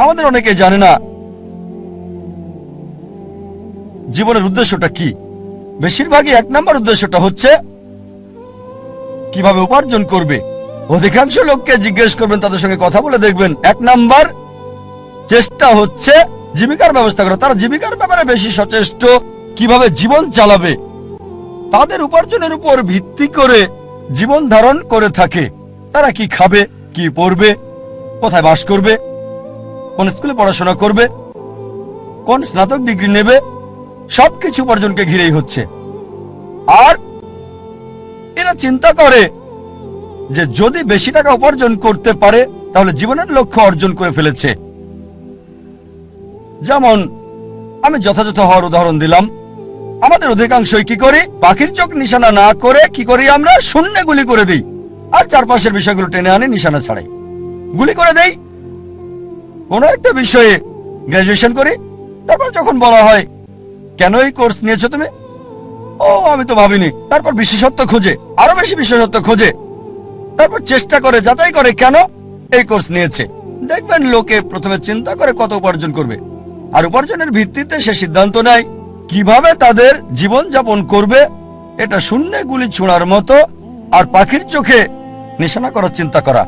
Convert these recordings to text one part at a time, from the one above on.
আমাদের অনেকে জানে না জীবনের উদ্দেশ্যটা কি। বেশিরভাগই 1 নম্বর উদ্দেশ্যটা হচ্ছে কিভাবে উপার্জন করবে। অধিকাংশ লোককে জিজ্ঞেস করবেন, তাদের সঙ্গে কথা বলে দেখবেন 1 নম্বর চেষ্টা হচ্ছে জীবিকার ব্যবস্থা করা। তারা জীবিকার ব্যাপারে বেশি সচেষ্ট, কিভাবে জীবন চালাবে। তাদের উপার্জনের উপর ভিত্তি করে জীবন ধারণ করে থাকে। তারা কি খাবে, কি পড়বে, কোথায় বাস করবে, কোন স্কুলে পড়াশোনা করবে, কোন স্নাতক ডিগ্রি নেবে, সবকিছু উপার্জনকে ঘিরেই হচ্ছে। আর এরা চিন্তা করে যে যদি বেশি টাকা উপার্জন করতে পারে তাহলে জীবনের লক্ষ্য অর্জন করে ফেলেছে। যেমন আমি যথাযথ হওয়ার উদাহরণ দিলাম। আমাদের অধিকাংশই কি করি, পাখির চোখ নিশানা না করে কি করি, আমরা শূন্যে গুলি করে দিই আর চারপাশের বিষয়গুলো টেনে আনি নিশানা ছাড়াই গুলি করে দেই। কোনো একটা বিষয়ে গ্রাজুয়েশন করি, তারপর যখন বলা হয় কেন এই কোর্স নিয়েছো তুমি, ও আমি তো ভাবিনি। তারপর বিশেষত্ব খোঁজে, আরো বেশি বিশেষত্ব খোঁজে, তারপর চেষ্টা করে যাচাই করে কেন এই কোর্স নিয়েছে। দেখবেন লোকে প্রথমে চিন্তা করে কত উপার্জন করবে, আর উপার্জনের ভিত্তিতে সে সিদ্ধান্ত নেয় কিভাবে তাদের জীবন যাপন করবে। এটা শূন্যে গুলি ছোঁড়ার মতো আর পাখির চোখে নিশানা করার চিন্তা করা।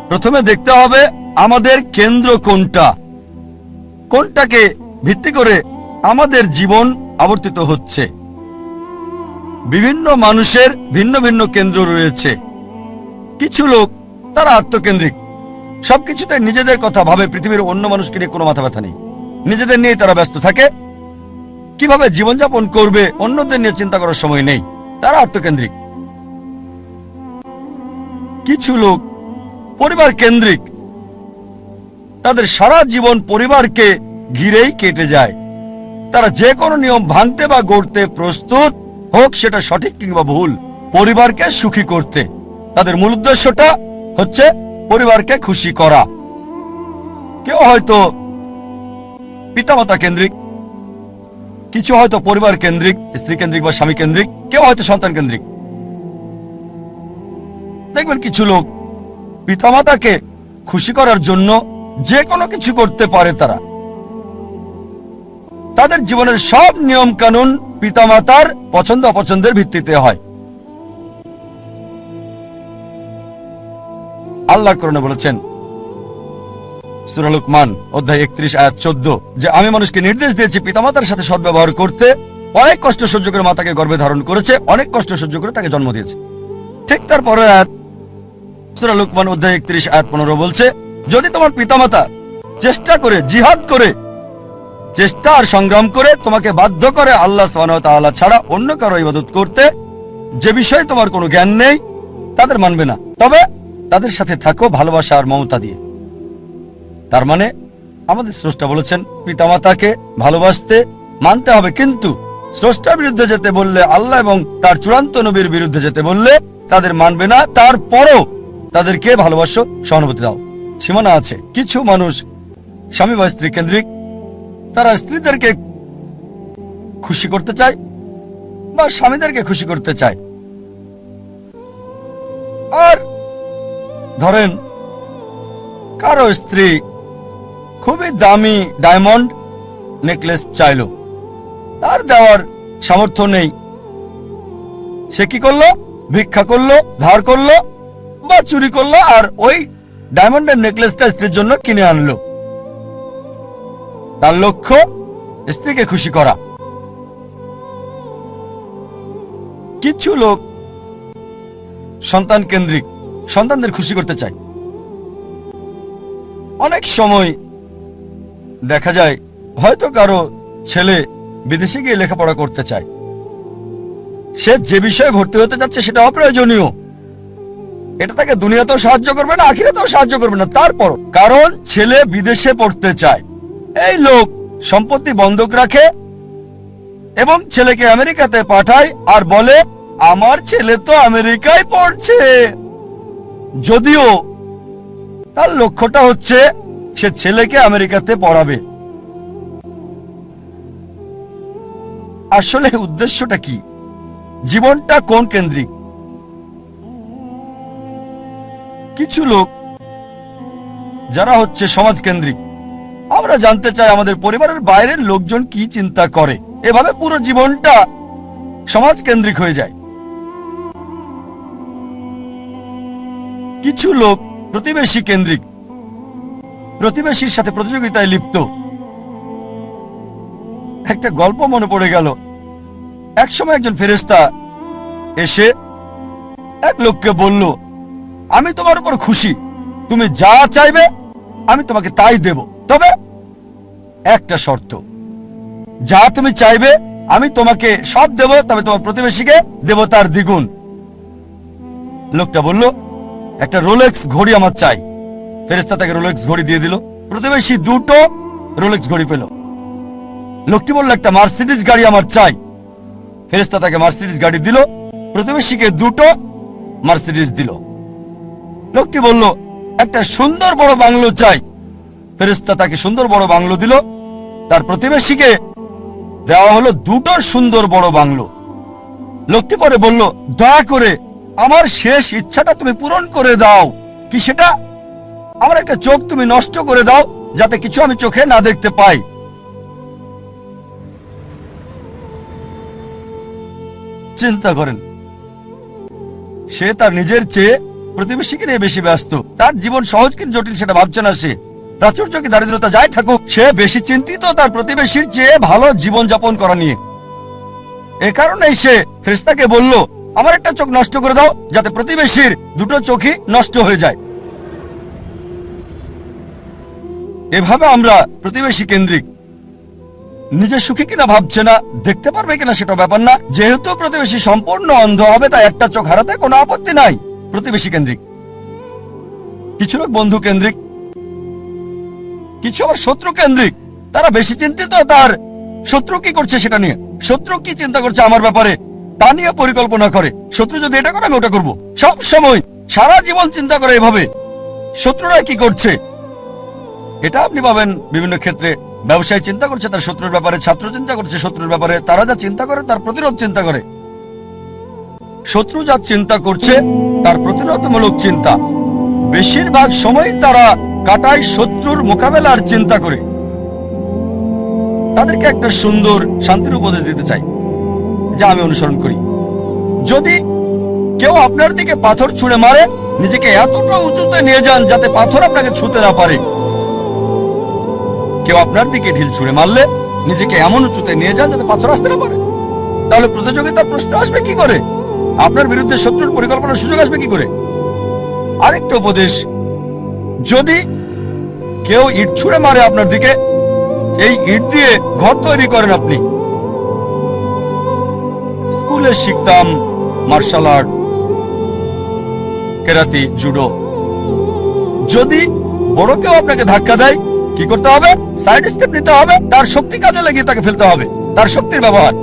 প্রথমে দেখতে হবে আমাদের কেন্দ্র কোনটা, কোনটাকে ভিত্তি করে আমাদের জীবন আবর্তিত হচ্ছে। বিভিন্ন মানুষের ভিন্ন ভিন্ন কেন্দ্র রয়েছে। কিছু লোক তারা আত্মকেন্দ্রিক, সবকিছুতে নিজেদের কথা ভাবে, পৃথিবীর অন্য মানুষকে নিয়ে কোনো মাথা ব্যথা নেই, নিজেদের নিয়ে তারা ব্যস্ত থাকে। কিভাবে জীবনযাপন করবে অন্যদের নিয়ে চিন্তা করার সময় নেই, তারা আত্মকেন্দ্রিক। কিছু লোক পরিবার কেন্দ্রিক, তাদের সারা জীবন পরিবারকে ঘিরেই কেটে যায়। তারা যে কোনো নিয়ম ভাঙতে বা গড়তে প্রস্তুত, হোক সেটা সঠিক কিংবা ভুল, পরিবারকে সুখী করতে। তাদের মূল উদ্দেশ্যটা হচ্ছে পরিবারকে খুশি করা। কেউ হয়তো পিতামাতা কেন্দ্রিক, কিছু হয়তো পরিবার কেন্দ্রিক, স্ত্রী কেন্দ্রিক বা স্বামী কেন্দ্রিক, কেউ হয়তো সন্তান কেন্দ্রিক। দেখবেন কিছু লোক পিতামাতাকে খুশি করার জন্য যে কোনো কিছু করতে পারে। তারা তাদের জীবনের সব নিয়ম কানুন পিতামাতার পছন্দ অপছন্দের ভিত্তিতে হয়। আল্লাহ কোরআনে বলেছেন সূরা লুকমান অধ্যায় 31 আয়াত 14 যে আমি মানুষকে নির্দেশ দিয়েছি পিতামাতার সাথে সদ্ব্যবহার করতে। অনেক কষ্ট সহ্য করে মাতাকে গর্ভে ধারণ করেছে, অনেক কষ্ট সহ্য করে তাকে জন্ম দিয়েছে। ঠিক তারপরে আয়াত সূরা লুকমান অধ্যায় 31 আয়াত 15 বলছে যদি তোমার পিতামাতা চেষ্টা করে, জিহাদ করে, চেষ্টা আর সংগ্রাম করে তোমাকে বাধ্য করে আল্লাহ সুবহানাহু ওয়া তাআলা ছাড়া অন্য কারো ইবাদত করতে, যে বিষয়ে তোমার কোনো জ্ঞান নেই, তাদের মানবে না, তবে তাদের সাথে থাকো ভালোবাসা আর মমতা দিয়ে। তার মানে আমাদের স্রষ্টা বলেছেন পিতামাতাকে ভালোবাসতে, মানতে হবে, কিন্তু স্রষ্টার বিরুদ্ধে যেতে বললে, আল্লাহ এবং তার চূড়ান্ত নবীর বিরুদ্ধে যেতে বললে তাদের মানবে না। তারপরও তাদেরকে ভালোবাসো, সহানুভূতি দাও। সীমানা আছে। কিছু মানুষ স্বামী বা স্ত্রী কেন্দ্রিক, তারা স্ত্রীদেরকে খুশি করতে চায় বা স্বামীদেরকে খুশি করতে চায়। আর ধরেন কারো স্ত্রী খুবই দামি ডায়মন্ড নেকলেস চাইল, তার দেওয়ার সামর্থ্য নেই। সে কি করলো? ভিক্ষা করলো, ধার করলো বা চুরি করলো, আর ওই ডায়মন্ডের নেকলেসটা স্ত্রীর জন্য কিনে আনলো। তার লক্ষ্য স্ত্রীকে খুশি করা। কিছু লোক সন্তান কেন্দ্রিক, সন্তানদের খুশি করতে চায়। অনেক সময় দেখা যায় হয়তো কারো ছেলে বিদেশে গিয়ে লেখাপড়া করতে চায়, সে যে বিষয়ে ভর্তি হতে যাচ্ছে সেটা অপ্রয়োজনীয়, এটা তাকে দুনিয়াতেও সাহায্য করবে না, আখিরাতেও সাহায্য করবে না। তারপর কারণ ছেলে বিদেশে পড়তে চায়, এই লোক সম্পত্তি বন্ধক রাখে এবং ছেলেকে আমেরিকাতে পাঠায় আর বলে আমার ছেলে তো আমেরিকায় পড়ছে, যদিও তার লক্ষ্যটা হচ্ছে সে ছেলেকে আমেরিকাতে পড়াবে। আসলে উদ্দেশ্যটা কি? জীবনটা কোন কেন্দ্রিক? কিছু লোক যারা হচ্ছে সমাজকেন্দ্রিক। আমরা জানতে চাই আমাদের পরিবারের বাইরের লোকজন কি চিন্তা করে, এভাবে পুরো জীবনটা সমাজকেন্দ্রিক হয়ে যায়। কিছু লোক প্রতিবেশী কেন্দ্রিক, প্রতিবেশীর সাথে প্রতিযোগিতায় লিপ্ত। একটা গল্প মনে পড়ে গেল। একসময় একজন ফেরেশতা এসে এক লোককে বলল, আমি তোমার উপর খুশি, তুমি যা চাইবে আমি তোমাকে তাই দেব, তবে একটা শর্ত, যা তুমি চাইবে আমি তোমাকে সব দেব, তবে তোমার প্রতিবেশীকে দেব তার দ্বিগুণ। লোকটা বলল, একটা রোলেক্স ঘড়ি আমার চাই। ফেরেশতা তাকে রোলেক্স ঘড়ি দিয়ে দিল। প্রতিবেশী দুটো রোলেক্স ঘড়ি পেল। লোকটি বলল, একটা মার্সিডিজ গাড়ি আমার চাই। ফেরেশতা তাকে মার্সিডিজ গাড়ি দিল। প্রতিবেশীকে দুটো মার্সিডিজ দিল। লোকটি বলল, একটা সুন্দর বড় বাংলো চাই। ফেরেশতা তাকে সুন্দর বড় বাংলো দিল। তার প্রতিবেশীকে দেওয়া হলো দুটো সুন্দর বড় বাংলো। লোকটি পরে বলল, দয়া করে আমার শেষ ইচ্ছাটা তুমি পূরণ করে দাও। কি সেটা? আমার একটা চোখ তুমি নষ্ট করে দাও, যাতে কিছু আমি চোখে না দেখতে পাই। চিন্তা করেন, সে তার নিজের চেয়ে প্রতিবেশীকে নিয়ে বেশি ব্যস্ত। তার জীবন সহজ কিন্তু জটিল সেটা ভাবছে না সে। প্রাচুর্য কি দারিদ্রতা যাই থাকুক, সে বেশি চিন্তিত তার প্রতিবেশীর চেয়ে ভালো জীবন যাপন করা নিয়ে। এ কারণেই সে ফেরেশতাকে বলল, আমার একটা চোখ নষ্ট করে দাও, যাতে প্রতিবেশীর দুটো চোখই নষ্ট হয়ে যায়। এভাবে আমরা প্রতিবেশী কেন্দ্রিক। নিজে সুখী কিনা ভাবছে না, দেখতে পারবে কিনা সেটা ব্যাপার না। যেহেতু প্রতিবেশী সম্পূর্ণ অন্ধ হবে, তাই একটা চোখ হারাতে কোনো আপত্তি নাই। প্রতিবেশী কেন্দ্রিক। কিছু লোক বন্ধু কেন্দ্রিক, কিছু আবার শত্রু কেন্দ্রিক। তারা বেশি চিন্তিত তার শত্রু কি করছে সেটা নিয়ে। শত্রু কি চিন্তা করছে আমার ব্যাপারে তা নিয়ে পরিকল্পনা করে। শত্রু যদি এটা করে আমি ওটা করবো। সব সময় সারা জীবন চিন্তা করে এভাবে শত্রুরা কি করছে। এটা আপনি পাবেন বিভিন্ন ক্ষেত্রে। ব্যবসায়ী চিন্তা করছে তার শত্রুর ব্যাপারে, ছাত্র চিন্তা করছে শত্রুর ব্যাপারে। তারা যা চিন্তা করে তার প্রতিরোধ চিন্তা করে। শত্রু যা চিন্তা করছে তার প্রতিরোধমূলক চিন্তা। বেশিরভাগ সময় তারা কাটায় শত্রুর মোকাবেলার চিন্তা করে। তাদেরকে একটা সুন্দর শান্তির উপদেশ দিতে চাই, যা আমি অনুসরণ করি। যদি কেউ আপনার দিকে পাথর ছুঁড়ে মারে, নিজেকে এতটা উঁচুতে নিয়ে যান যাতে পাথর আপনাকে ছুঁতে না পারে। কেউ আপনার দিকে ঢিল ছুঁড়ে মারলে নিজেকে এমন উঁচুতে নিয়ে যান যাতে পাথর আসতে না পারে। তাহলে প্রতিযোগিতার প্রশ্ন আসবে কি করে? আপনার বিরুদ্ধে শত্রুর পরিকল্পনার সুযোগ আসবে কি করে? আরেকটা উপদেশ, যদি কেউ ইট ছুঁড়ে মারে আপনার দিকে, এই ইট দিয়ে ঘর তৈরি করেন আপনি। স্কুলে শিখতাম মার্শাল আর্ট, কেরাতি, জুডো। যদি বড় কেউ আপনাকে ধাক্কা দেয়, কি করতে হবে? সাইড স্টেপ নিতে হবে, তার শক্তি কাজে লাগিয়ে তাকে ফেলতে হবে, তার শক্তির ব্যবহার।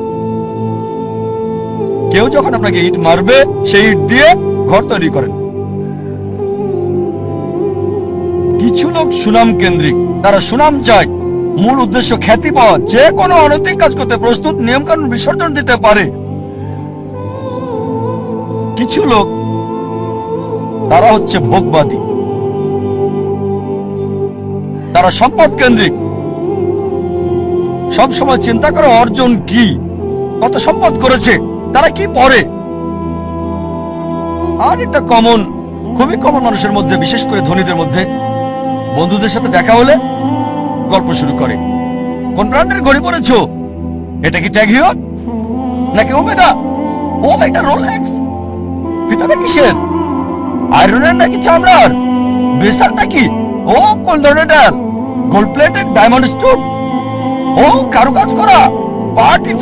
কেউ যখন আপনাকে ইট মারবে, সেই ইট দিয়ে ঘর তৈরি করেন। কিছু লোক সুনাম কেন্দ্রিক, তারা সুনাম চায়, মূল উদ্দেশ্য খ্যাতি পাওয়া। যে কোনো অনৈতিক কাজ করতে প্রস্তুত, নিয়মকানুন বিসর্জন দিতে পারে। কিছু লোক তারা হচ্ছে ভোগবাদী, তারা সম্পদ কেন্দ্রিক। সব সময় চিন্তা করে অর্জন কি, কত সম্পদ করেছে, তারা কি পরে। আর এটা কমন, খুবই কমন মানুষের মধ্যে, বিশেষ করে ধনীদের মধ্যে। বন্ধুদের সাথে দেখা হলে গল্প শুরু করে, কোন ব্র্যান্ডের ঘড়ি পরেছো? এটা কি ট্যাগ হিয়র নাকি ওমেগা? ও এটা রোলেক্স। ভিতরে কিসের? আয়রনের নাকি চামড়ার? বেসারটা কি? ও কোন ধরনের ডাল? Gold plated, diamond stone? ও কারুকাজ করা, পার্টি